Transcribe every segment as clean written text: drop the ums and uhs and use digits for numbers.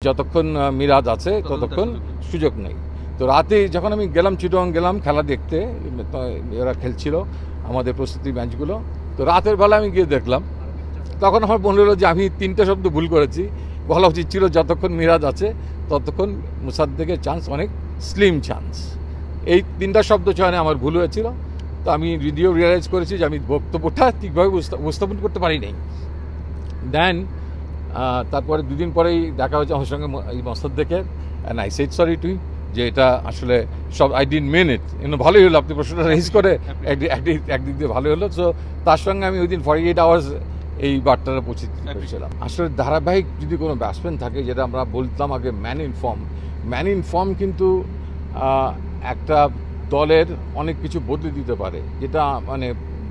যতক্ষণ মিরাজ আছে ততক্ষণ সুযোগ নেই। তো রাতে যখন আমি গেলাম, চিটগাং গেলাম খেলা দেখতে, এরা খেলছিল আমাদের প্রস্তুতি ম্যাচগুলো। তো রাতের বেলা আমি গিয়ে দেখলাম, তখন আমার মনে হলো যে আমি 3টে শব্দ ভুল করেছি। বলা উচিত ছিল যতক্ষণ মিরাজ আছে ততক্ষণ মুসাদ্দেকের চান্স অনেক স্লিম চান্স। এই 3টা শব্দ চয়নে আমার ভুল হয়েছিল। তো আমি যদিও রিয়েলাইজ করেছি যে আমি বক্তব্যটা ঠিকভাবে উপস্থাপন করতে পারি নাই। দেন তারপরে 2 দিন পরেই দেখা হয়েছে আমার সঙ্গে এই মোসাদ্দেকের, and I said sorry to, যে এটা আসলে সব আই ডিডন্ট মিন ইট। ভালোই হলো আপনি প্রশ্নটা রেজ করে, একদিক দিয়ে ভালোই হলো। সো তার সঙ্গে আমি ওই দিন 48 আওয়ার্স এই বার্তাটা পৌঁছে দিতে পেরেছিলাম। আসলে ধারাবাহিক যদি কোনো ব্যাটসম্যান থাকে, যেটা আমরা বলতাম আগে ম্যান ইন ফর্ম কিন্তু একটা দলের অনেক কিছু বদলে দিতে পারে, যেটা মানে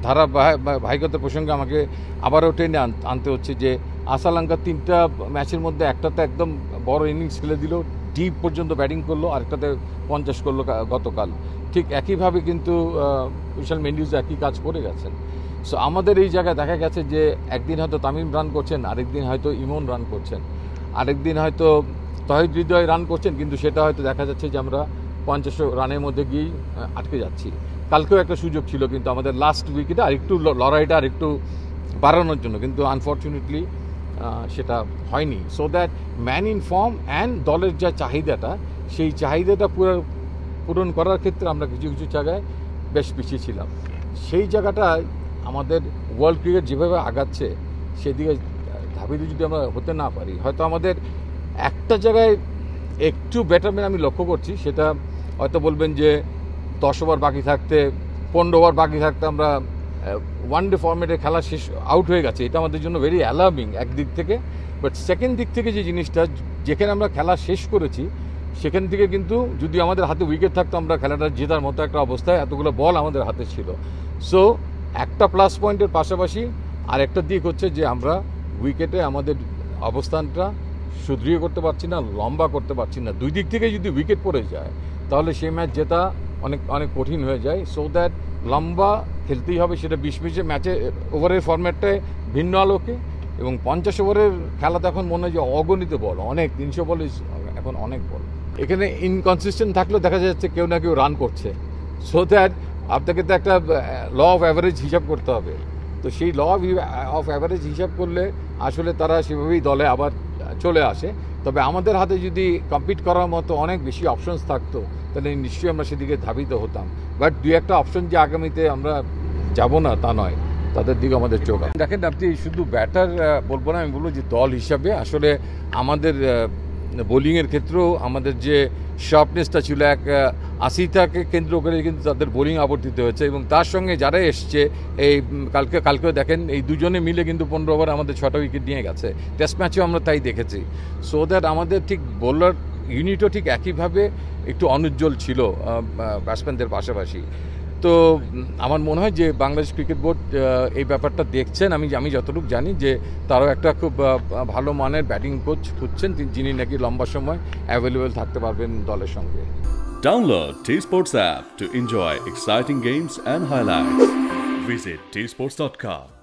ধারাবাহিকতার প্রসঙ্গে আমাকে আবারও টেনে আনতে হচ্ছে যে আসালঙ্কা 3টা ম্যাচের মধ্যে একটাতে একদম বড় ইনিংস খেলে দিল, ডিপ পর্যন্ত ব্যাটিং করলো, আরেকটাতে 50 করলো গতকাল। ঠিক একইভাবে কিন্তু কুশাল মেন্ডিস একই কাজ করে গেছেন। সো আমাদের এই জায়গায় দেখা গেছে যে একদিন হয়তো তামিম রান করছেন, আরেকদিন হয়তো ইমন রান করছেন, আরেকদিন হয়তো তহিদ হৃদয় রান করছেন, কিন্তু সেটা হয়তো দেখা যাচ্ছে যে আমরা 50 রানের মধ্যে গিয়েই আটকে যাচ্ছি। কালকেও একটা সুযোগ ছিল কিন্তু আমাদের লাস্ট উইকেটে আরেকটু লড়াইটা আরেকটু বাড়ানোর জন্য, কিন্তু আনফর্চুনেটলি সেটা হয়নি। So that man in form and দলের যা চাহিদাটা, সেই চাহিদাটা পূরণ করার ক্ষেত্রে আমরা কিছু কিছু জায়গায় বেশ পিছিয়ে ছিলাম। সেই জায়গাটা আমাদের ওয়ার্ল্ড ক্রিকেট যেভাবে আগাচ্ছে সেদিকে ধাবিত যদি আমরা হতে না পারি, হয়তো আমাদের একটা জায়গায় একটু বেটারমেন্ট আমি লক্ষ্য করছি। সেটা হয়তো বলবেন যে 10 ওভার বাকি থাকতে 15 ওভার বাকি থাকতে আমরা ওয়ানডে ফরম্যাটে খেলা শেষ আউট হয়ে গেছে। এটা আমাদের জন্য ভেরি অ্যালার্মিং একদিক থেকে। বাট সেকেন্ড দিক থেকে যে জিনিসটা, যেখানে আমরা খেলা শেষ করেছি সেখান থেকে কিন্তু যদি আমাদের হাতে উইকেট থাকতো আমরা খেলাটা জেতার মতো একটা অবস্থায়, এতগুলো বল আমাদের হাতে ছিল। সো একটা প্লাস পয়েন্টের পাশাপাশি আর একটা দিক হচ্ছে যে আমরা উইকেটে আমাদের অবস্থানটা সুদৃঢ় করতে পারছি না, লম্বা করতে পারছি না। দুই দিক থেকে যদি উইকেট পড়ে যায় তাহলে সেই ম্যাচ জেতা অনেক অনেক কঠিন হয়ে যায়। সো দ্যাট লম্বা খেলতেই হবে, সেটা 20 ম্যাচে ওভারের ফরম্যাটটায় ভিন্ন আলোকে, এবং 50 ওভারের খেলাতে এখন মনে হয় যে অগণিত বল, অনেক 300 বল এখন অনেক বল। এখানে ইনকনসিস্টেন্ট থাকলেও দেখা যাচ্ছে কেউ না কেউ রান করছে। সো দ্যাট আপনাকে তো একটা ল অফ অ্যাভারেজ হিসাব করতে হবে। তো সেই ল অফ অ্যাভারেজ হিসাব করলে আসলে তারা সেভাবেই দলে আবার চলে আসে। তবে আমাদের হাতে যদি কম্পিট করার মতো অনেক বেশি অপশনস থাকতো তাহলে নিশ্চয়ই আমরা সেদিকে ধাবিত হতাম। বাট 2-1টা অপশন যে আগামীতে আমরা যাব না তা নয়, তাদের দিকে আমাদের চোখ। দেখেন, আপনি শুধু ব্যাটার বলবো না, আমি বলবো যে দল হিসাবে আসলে আমাদের বোলিংয়ের ক্ষেত্রেও আমাদের যে শার্পনেসটা ছিল, এক আসিতাকে কেন্দ্র করে কিন্তু তাদের বোলিং আবর্তিত হয়েছে, এবং তার সঙ্গে যারা এসছে এই কালকেও দেখেন এই দুজনে মিলে কিন্তু 15 ওভার আমাদের 6টা উইকেট নিয়ে গেছে। টেস্ট ম্যাচেও আমরা তাই দেখেছি। সো দ্যাট আমাদের ঠিক বোলার ইউনিটও ঠিক একইভাবে একটু অনুজ্জ্বল ছিল ব্যাটসম্যানদের পাশাপাশি। তো আমার মনে হয় যে বাংলাদেশ ক্রিকেট বোর্ড এই ব্যাপারটা দেখছেন। আমি যতটুকু জানি যে তারাও একটা খুব ভালো মানের ব্যাটিং কোচ খুঁজছেন, যিনি নাকি লম্বা সময় অ্যাভেলেবেল থাকতে পারবেন দলের সঙ্গে। Download T-Sports app to enjoy exciting games and highlights. Visit tsports.com.